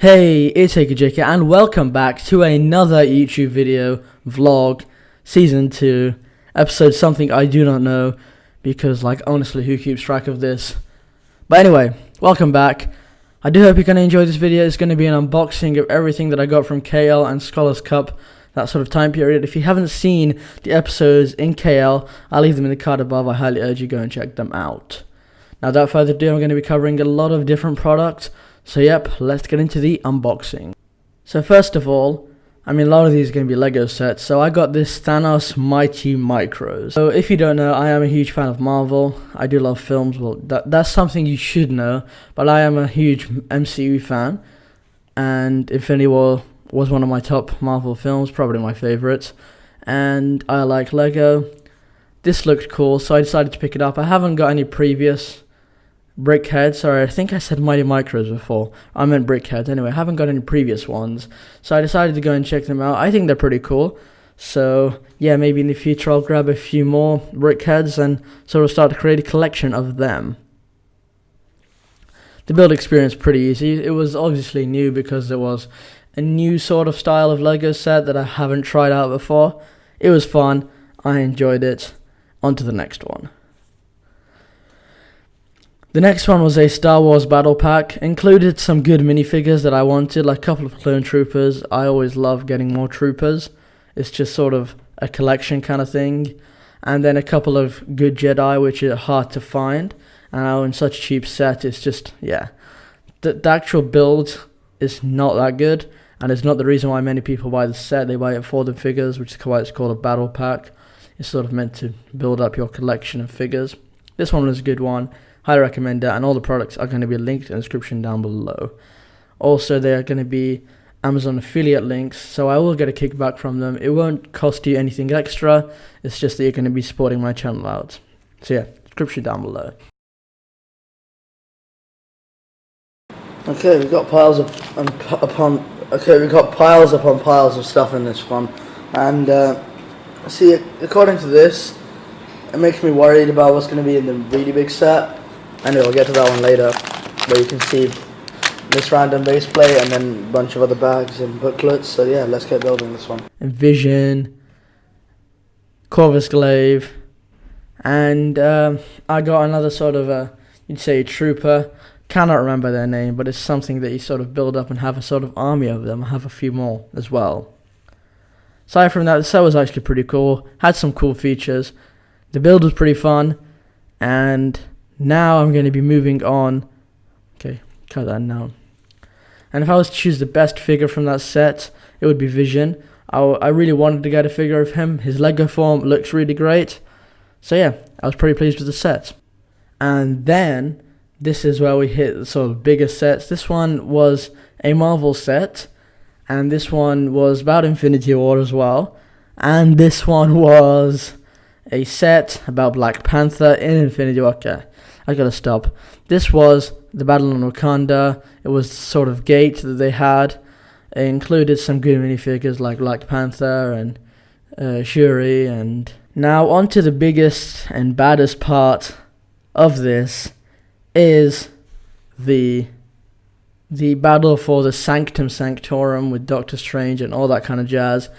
Hey, it's AKAJK and welcome back to another YouTube video, vlog, season 2, episode something I do not know, because honestly, who keeps track of this? But anyway, welcome back. I do hope you're going to enjoy this video. It's going to be an unboxing of everything that I got from KL and Scholars Cup, that sort of time period. If you haven't seen the episodes in KL, I'll leave them in the card above. I highly urge you go and check them out. Now, without further ado, I'm going to be covering a lot of different products. So yep, let's get into the unboxing. So first of all, a lot of these are going to be Lego sets. So I got this Thanos Mighty Micros. So if you don't know, I am a huge fan of Marvel. I do love films. Well, that's something you should know. But I am a huge MCU fan. And Infinity War was one of my top Marvel films, probably my favorite. And I like Lego. This looked cool, so I decided to pick it up. I haven't got any previous Brickheads. Sorry, I think I said Mighty Micros before. I meant Brickheads. Anyway, I haven't got any previous ones, so I decided to go and check them out. I think they're pretty cool. So yeah, maybe in the future I'll grab a few more Brickheads and sort of start to create a collection of them. The build experience pretty easy. It was obviously new because it was a new sort of style of Lego set that I haven't tried out before. It was fun. I enjoyed it. On to the next one. The next one was a Star Wars battle pack. Included some good minifigures that I wanted, like a couple of clone troopers. I always love getting more troopers. It's just sort of a collection kind of thing. And then a couple of good Jedi, which are hard to find. And in such a cheap set, it's just, yeah. The actual build is not that good. And it's not the reason why many people buy the set. They buy it for the figures, which is why it's called a battle pack. It's sort of meant to build up your collection of figures. This one was a good one. Highly recommend it, and all the products are going to be linked in the description down below. Also, they are going to be Amazon affiliate links, so I will get a kickback from them. It won't cost you anything extra, it's just that you're going to be supporting my channel out. So yeah, description down below. Okay, we've got piles upon piles of stuff in this one, and see, according to this, it makes me worried about what's going to be in the really big set. Anyway, we'll get to that one later, where you can see this random base plate and then a bunch of other bags and booklets. So yeah, let's get building this one. Vision, Corvus Glaive, and I got another sort of you'd say a trooper. Cannot remember their name, but it's something that you sort of build up and have a sort of army of them. I have a few more as well. Aside from that, the set was actually pretty cool. Had some cool features. The build was pretty fun, and now I'm going to be moving on. Okay, cut that down. And if I was to choose the best figure from that set, it would be Vision. I really wanted to get a figure of him. His Lego form looks really great. So yeah, I was pretty pleased with the set. And then, this is where we hit the sort of bigger sets. This one was a Marvel set, and this one was about Infinity War as well. And this one was a set about Black Panther in Infinity War. Okay, I gotta stop. This was the Battle on Wakanda. It was the sort of gate that they had. It included some good minifigures like Black Panther and Shuri. And now on to the biggest and baddest part of this is the battle for the Sanctum Sanctorum with Doctor Strange and all that kind of jazz.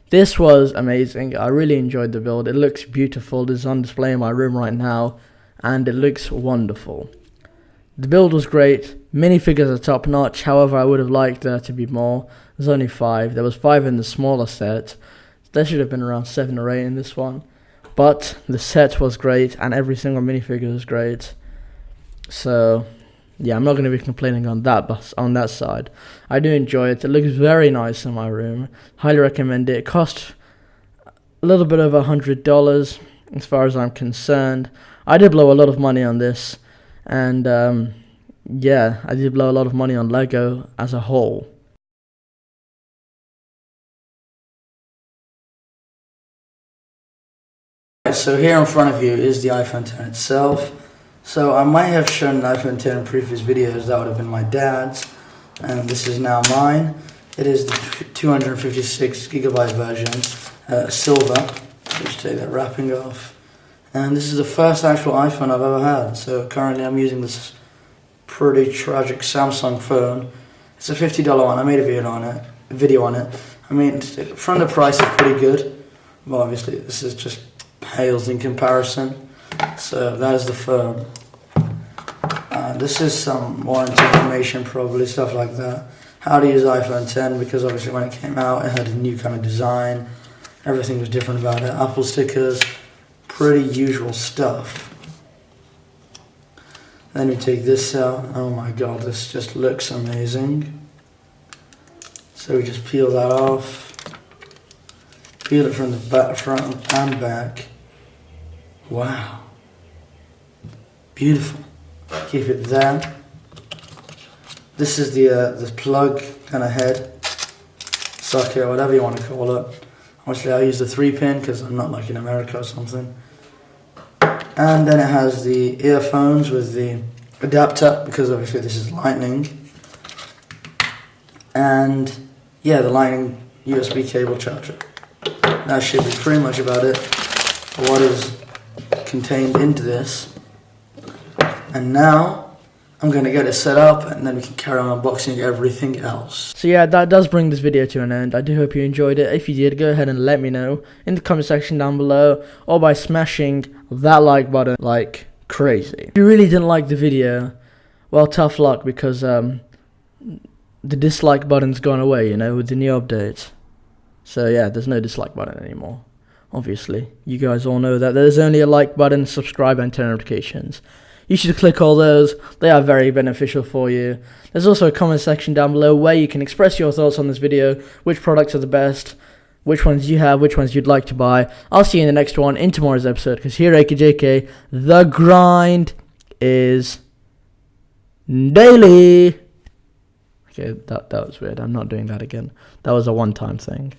This was amazing. I really enjoyed the build. It looks beautiful. It's on display in my room right now, and it looks wonderful. The build was great. Minifigures are top notch. However, I would have liked there to be more. There's only 5. There was 5 in the smaller set. There should have been around 7 or 8 in this one. But the set was great, and every single minifigure was great. So yeah, I'm not going to be complaining on that side. I do enjoy it. It looks very nice in my room. Highly recommend it. It cost a little bit over $100 as far as I'm concerned. I did blow a lot of money on this, and yeah, I did blow a lot of money on Lego as a whole. So here in front of you is the iPhone 10 itself. So I might have shown an iPhone 10 in previous videos. That would have been my dad's, and this is now mine. It is the 256 gigabyte version, silver. Just take that wrapping off. And this is the first actual iPhone I've ever had. So currently I'm using this pretty tragic Samsung phone, It's a $50 one. I made a video on it. I mean, from the price is pretty good, but obviously this is just pales in comparison. So that is the phone. This is some warranty information, probably stuff like that. How to use iPhone 10, because obviously when it came out it had a new kind of design. Everything was different about it. Apple stickers, pretty usual stuff. Then we take this out. Oh my god, this just looks amazing. So we just peel that off. Peel it from the back, front and back. Wow. Beautiful. Keep it there. This is the plug kind of head, socket, whatever you want to call it. Obviously I use the 3-pin because I'm not like in America or something. And then it has the earphones with the adapter, because obviously this is lightning. And yeah, the lightning USB cable charger. That should be pretty much about it for what is contained into this. And now I'm going to get it set up, and then we can carry on unboxing everything else. So yeah, that does bring this video to an end. I do hope you enjoyed it. If you did, go ahead and let me know in the comment section down below, or by smashing that like button like crazy. If you really didn't like the video, well, tough luck, because the dislike button's gone away, you know, with the new updates. So yeah, there's no dislike button anymore. Obviously, you guys all know that there's only a like button, subscribe, and turn notifications. You should click all those. They are very beneficial for you. There's also a comment section down below where you can express your thoughts on this video, which products are the best, which ones you have, which ones you'd like to buy. I'll see you in the next one in tomorrow's episode, because here at AKAJK, the grind is daily. Okay, that was weird. I'm not doing that again. That was a one-time thing.